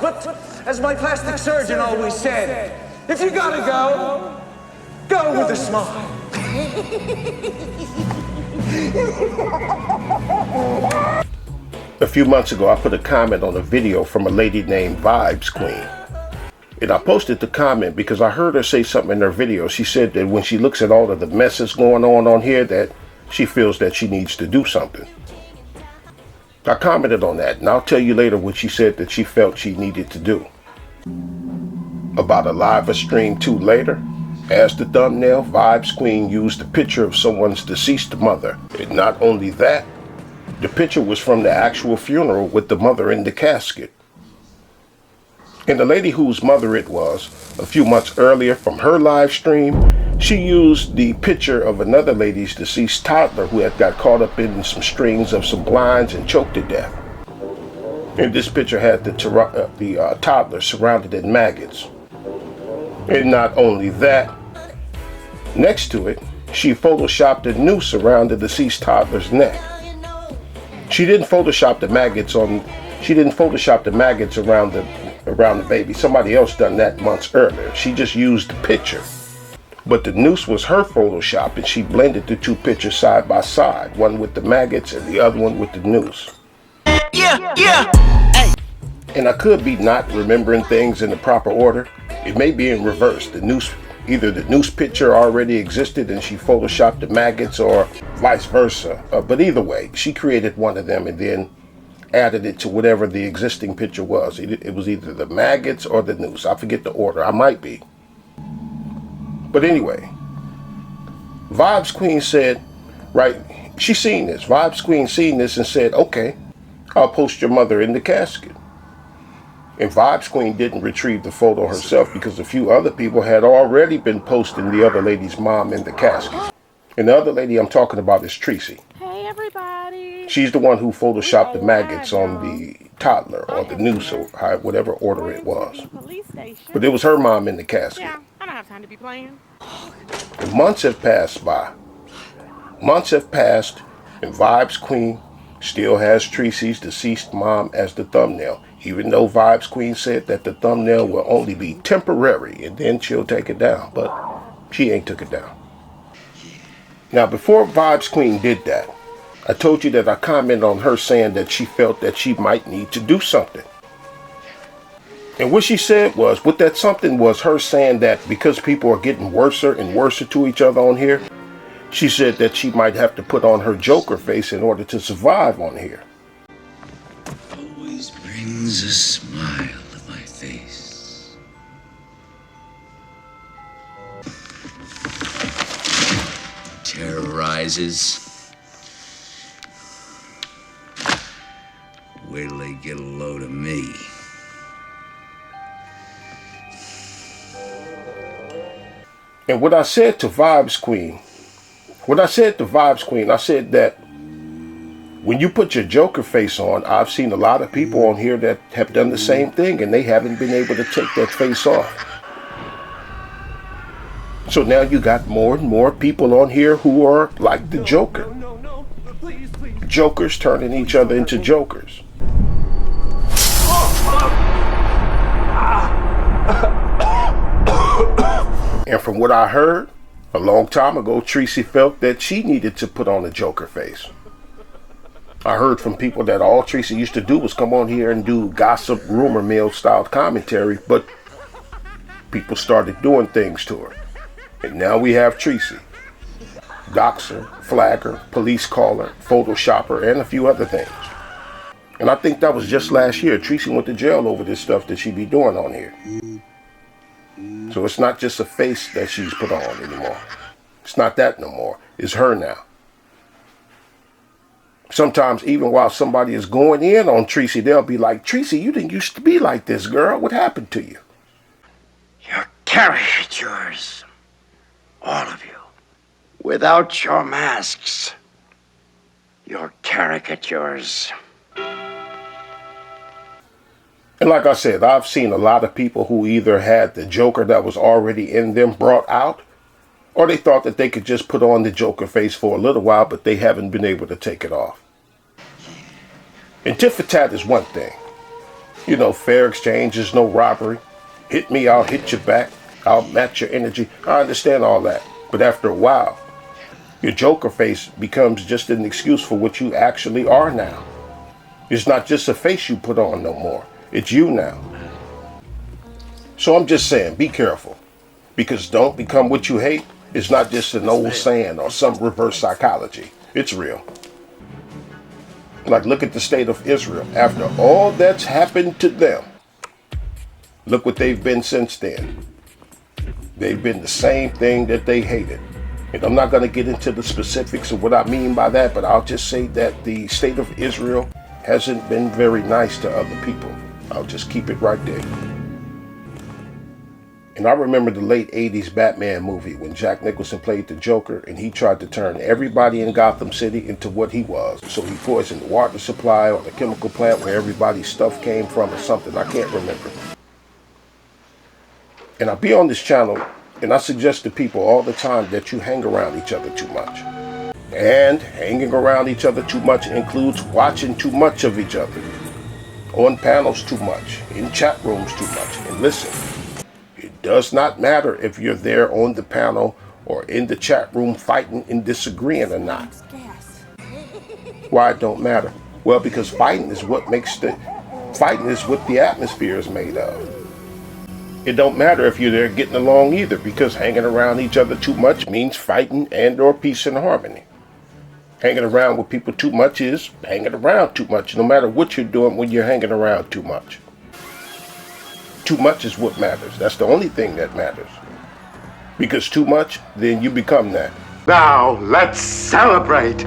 but as my plastic surgeon always said, if you gotta go, go with a smile. A few months ago, I put a comment on a video from a lady named Vibes Queen. And I posted the comment because I heard her say something in her video. She said that when she looks at all of the messes going on here, that she feels that she needs to do something. I commented on that, and I'll tell you later what she said that she felt she needed to do. About a live stream 2 later, as the thumbnail, Vibes Queen used a picture of someone's deceased mother. And not only that, the picture was from the actual funeral with the mother in the casket. And the lady whose mother it was, a few months earlier from her live stream, she used the picture of another lady's deceased toddler who had got caught up in some strings of some blinds and choked to death. And this picture had the toddler surrounded in maggots. And not only that, next to it, she photoshopped a noose around the deceased toddler's neck. She didn't photoshop the maggots around the baby. Somebody else done that months earlier. She just used the picture. But the noose was her Photoshop, and she blended the 2 pictures side by side, one with the maggots and the other one with the noose. Hey. And I could be not remembering things in the proper order. It may be in reverse. The noose, either the noose picture already existed and she photoshopped the maggots, or vice versa. But either way, she created one of them and then added it to whatever the existing picture was. It was either the maggots or the noose. I forget the order. I might be. But anyway, Vibes Queen said, right, she seen this. Vibes Queen seen this and said, okay, I'll post your mother in the casket. And Vibes Queen didn't retrieve the photo herself because a few other people had already been posting the other lady's mom in the casket. And the other lady I'm talking about is Tracy. Hey everybody. She's the one who photoshopped the maggots on the toddler or the noose or whatever order it was. But it was her mom in the casket. Yeah, I don't have time to be playing. Months have passed by. Months have passed, and Vibes Queen still has Tracy's deceased mom as the thumbnail, even though Vibes Queen said that the thumbnail will only be temporary and then she'll take it down. But she ain't took it down. Now, before Vibes Queen did that, I told you that I commented on her saying that she felt that she might need to do something. And what she said was, what that something was her saying that because people are getting worser and worser to each other on here, she said that she might have to put on her Joker face in order to survive on here. Always brings a smile to my face. Terrorizes. Wait till they get a load of me. And what I said to Vibes Queen, I said that when you put your Joker face on, I've seen a lot of people on here that have done the same thing and they haven't been able to take that face off. So now you got more and more people on here who are like the Joker. Jokers turning each other into jokers. And from what I heard, a long time ago, Tracy felt that she needed to put on a Joker face. I heard from people that all Tracy used to do was come on here and do gossip, rumor mill style commentary, but people started doing things to her. And now we have Tracy. Doxer, flagger, police caller, photoshopper, and a few other things. And I think that was just last year. Tracy went to jail over this stuff that she be doing on here. So it's not just a face that she's put on anymore. It's not that no more. It's her now. Sometimes even while somebody is going in on Tracy, they'll be like, Tracy, you didn't used to be like this, girl. What happened to you? You're caricatures. All of you. Without your masks. You're caricatures. And like I said, I've seen a lot of people who either had the Joker that was already in them brought out, or they thought that they could just put on the Joker face for a little while, but they haven't been able to take it off. And tit for tat is one thing. You know, fair exchange is no robbery. Hit me, I'll hit you back. I'll match your energy. I understand all that. But after a while, your Joker face becomes just an excuse for what you actually are now. It's not just a face you put on no more. It's you now. So I'm just saying, be careful. Because don't become what you hate is not just an old saying or some reverse psychology. It's real. Like, look at the state of Israel. After all that's happened to them, look what they've been since then. They've been the same thing that they hated. And I'm not going to get into the specifics of what I mean by that, but I'll just say that the state of Israel hasn't been very nice to other people. I'll just keep it right there. And I remember the late 80s Batman movie when Jack Nicholson played the Joker and he tried to turn everybody in Gotham City into what he was. So he poisoned the water supply or the chemical plant where everybody's stuff came from or something. I can't remember. And I be on this channel and I suggest to people all the time that you hang around each other too much. And hanging around each other too much includes watching too much of each other. On panels too much. In chat rooms too much. And listen. It does not matter if you're there on the panel or in the chat room fighting and disagreeing or not. Why it don't matter? Well, because fighting is what the atmosphere is made of. It don't matter if you're there getting along either, because hanging around each other too much means fighting and or peace and harmony. Hanging around with people too much is hanging around too much, no matter what you're doing when you're hanging around too much. Too much is what matters. That's the only thing that matters. Because too much, then you become that. Now, let's celebrate!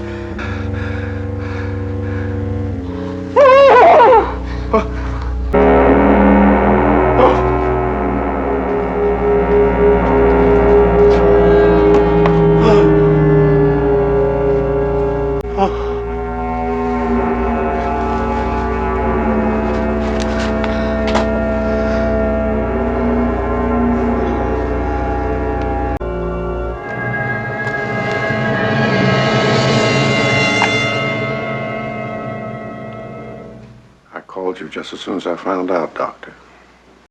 I called you just as soon as I found out, Doctor.